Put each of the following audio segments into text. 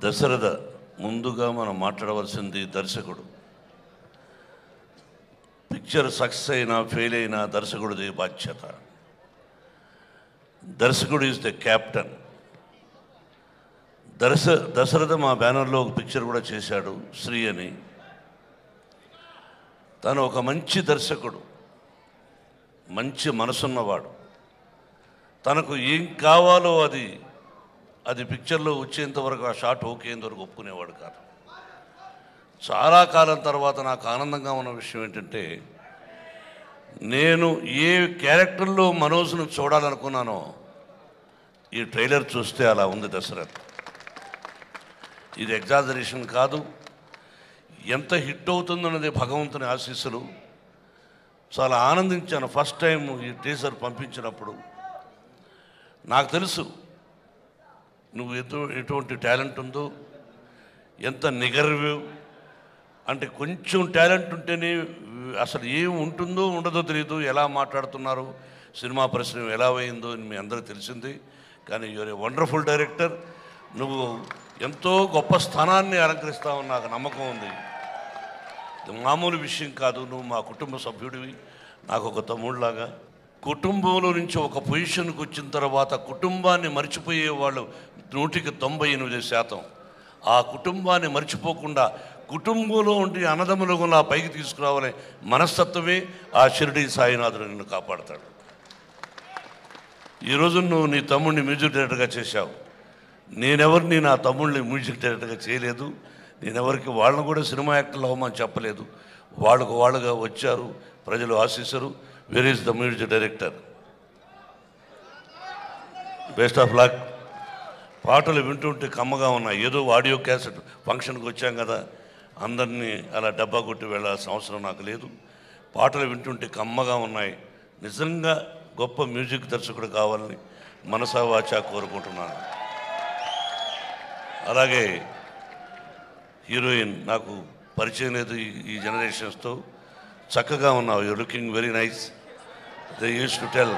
దశరథ ముందుగా మనం మాట్లాడవలసింది దర్శకుడు. పిక్చర్ సక్సెస్ అయినా ఫెయిల్ అయినా దర్శకుడిది బాధ్యత. దర్శకుడు ఈజ్ ద క్యాప్టెన్. దశరథ మా బ్యానర్లో ఒక పిక్చర్ కూడా చేశాడు, శ్రీ అని. తను ఒక మంచి దర్శకుడు, మంచి మనసున్నవాడు. తనకు ఏం కావాలో అది పిక్చర్లో వచ్చేంత వరకు, ఆ షాట్ ఓకేంత వరకు ఒప్పుకునేవాడు కాదు. చాలా కాలం తర్వాత నాకు ఆనందంగా ఉన్న విషయం ఏంటంటే, నేను ఏ క్యారెక్టర్లో మనోజ్ను చూడాలనుకున్నానో ఈ ట్రైలర్ చూస్తే అలా ఉంది దశరథ్. ఇది ఎగ్జాజరేషన్ కాదు. ఎంత హిట్ అవుతుందన్నది భగవంతుని ఆశీస్సులు. చాలా ఆనందించాను ఫస్ట్ టైం ఈ టీజర్ పంపించినప్పుడు. నాకు తెలుసు నువ్వు ఎటువంటి టాలెంట్ ఉందో, ఎంత నిగర్వు అంటే. కొంచెం టాలెంట్ ఉంటేనే అసలు ఏం ఉంటుందో ఉండదో తెలియదు, ఎలా మాట్లాడుతున్నారు, సినిమా పరిశ్రమ ఎలా అయిందో మీ అందరికీ తెలిసింది. కానీ యూఆర్ ఏ వండర్ఫుల్ డైరెక్టర్. నువ్వు ఎంతో గొప్ప స్థానాన్ని అలంకరిస్తావని నాకు నమ్మకం ఉంది. మామూలు విషయం కాదు. నువ్వు మా కుటుంబ సభ్యుడివి, నాకు ఒక తమ్ముళ్ళలాగా. కుటుంబంలో నుంచి ఒక పొజిషన్కి వచ్చిన తర్వాత కుటుంబాన్ని మర్చిపోయే వాళ్ళు 98%. ఆ కుటుంబాన్ని మర్చిపోకుండా కుటుంబంలో ఉండి అన్నదమ్ములుగా పైకి తీసుకురావాలనే మనస్తత్వమే ఆ షిరిడి సాయినాథుడు నిన్ను కాపాడతాడు. ఈరోజు నువ్వు నీ తమ్ముడిని మ్యూజిక్ డైరెక్టర్గా చేశావు. నేనెవరిని నా తమ్ముడిని మ్యూజిక్ డైరెక్టర్గా చేయలేదు. నేనెవరికి వాళ్ళని కూడా సినిమా యాక్టర్లు అవ్వమని చెప్పలేదు. వాళ్ళుగా వచ్చారు, ప్రజలు ఆశీస్సరు. Where is the music director? Best of luck. పాటలు వింటుంటే కమ్మగా ఉన్నాయి. ఏదో ఆడియో క్యాసెట్ ఫంక్షన్కి వచ్చాం కదా, అందరినీ అలా డబ్బా కొట్టి వెళ్ళాల్సిన అవసరం నాకు లేదు. పాటలు వింటుంటే కమ్మగా ఉన్నాయి. నిజంగా గొప్ప మ్యూజిక్ దర్శకుడు కావాలని మనసా వాచా కోరుకుంటున్నాను. అలాగే హీరోయిన్ నాకు పరిచయం లేదు ఈ జనరేషన్స్తో. చక్కగా ఉన్నావు. You looking very nice. They use to tell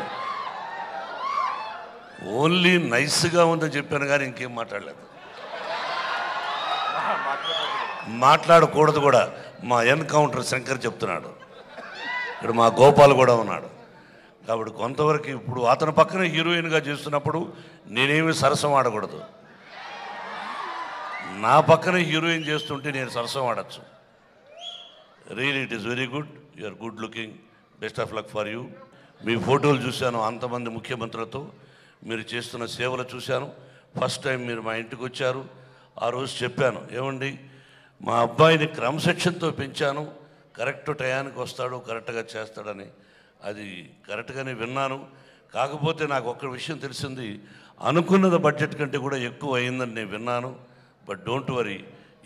only నైస్గా ఉందని చెప్పాను కానీ ఇంకేం మాట్లాడలేదు. మాట్లాడకూడదు కూడా. మా ఎన్కౌంటర్ శంకర్ చెప్తున్నాడు, ఇక్కడ మా గోపాల్ కూడా ఉన్నాడు. కాబట్టి కొంతవరకు ఇప్పుడు అతని పక్కన హీరోయిన్గా చేస్తున్నప్పుడు నేనేమి సరసం ఆడకూడదు. నా పక్కన హీరోయిన్ చేస్తుంటే నేను సరసం ఆడచ్చు. Really it is very good. You are good looking. Best of luck for you. మీ ఫోటోలు చూశాను, అంతమంది ముఖ్యమంత్రులతో మీరు చేస్తున్న సేవలు చూశాను. ఫస్ట్ టైం మీరు మా ఇంటికి వచ్చారు. ఆ రోజు చెప్పాను, ఏమండి మా అబ్బాయిని క్రమశిక్షణతో పెంచాను, కరెక్ట్ టయానికి వస్తాడు, కరెక్ట్గా చేస్తాడని. అది కరెక్ట్గానే విన్నాను. కాకపోతే నాకు ఒక్క విషయం తెలిసింది, అనుకున్నది బడ్జెట్ కంటే కూడా ఎక్కువ అయిందని నేను విన్నాను. బట్ డోంట్ వరీ,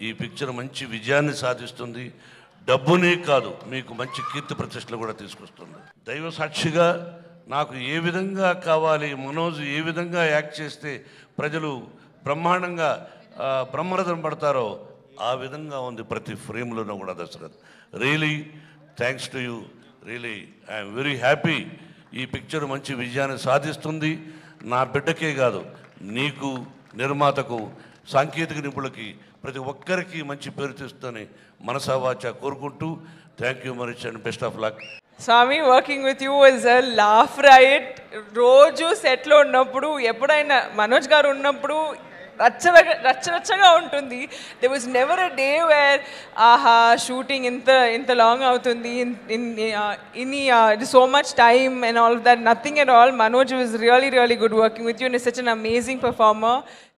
ఈ పిక్చర్ మంచి విజయాన్ని సాధిస్తుంది. డబ్బునే కాదు, మీకు మంచి కీర్తి ప్రతిష్టలు కూడా తీసుకొస్తుంది. దైవ సాక్షిగా నాకు ఏ విధంగా కావాలి, మనోజ్ ఏ విధంగా యాక్ట్ చేస్తే ప్రజలు బ్రహ్మాండంగా బ్రహ్మరథం పడతారో ఆ విధంగా ఉంది ప్రతి ఫ్రేమ్లోనూ కూడా Dashrath. Really thanks to you. Really I'm very happy. ఈ పిక్చర్ మంచి విజయాన్ని సాధిస్తుంది. నా బిడ్డకే కాదు, నీకు, నిర్మాతకు, సాంకేతిక నిపుణులకి, ప్రతి ఒక్కరికి మంచి పేరు తెస్తుందని మనసా వాచా కోరుకుంటూ thank you much and best of luck. Swami, working with you was a laugh riot. రోజు సెట్లో ఉన్నప్పుడు, ఎప్పుడైనా మనోజ్ గారు ఉన్నప్పుడు రచ్చరచ్చగా ఉంటుంది. They was never a day where ఆహా షూటింగ్ ఇంత లాంగ్ అవుతుంది, in so much time and all of that. Nothing at all. Manoj was really good working with you and is such an amazing performer.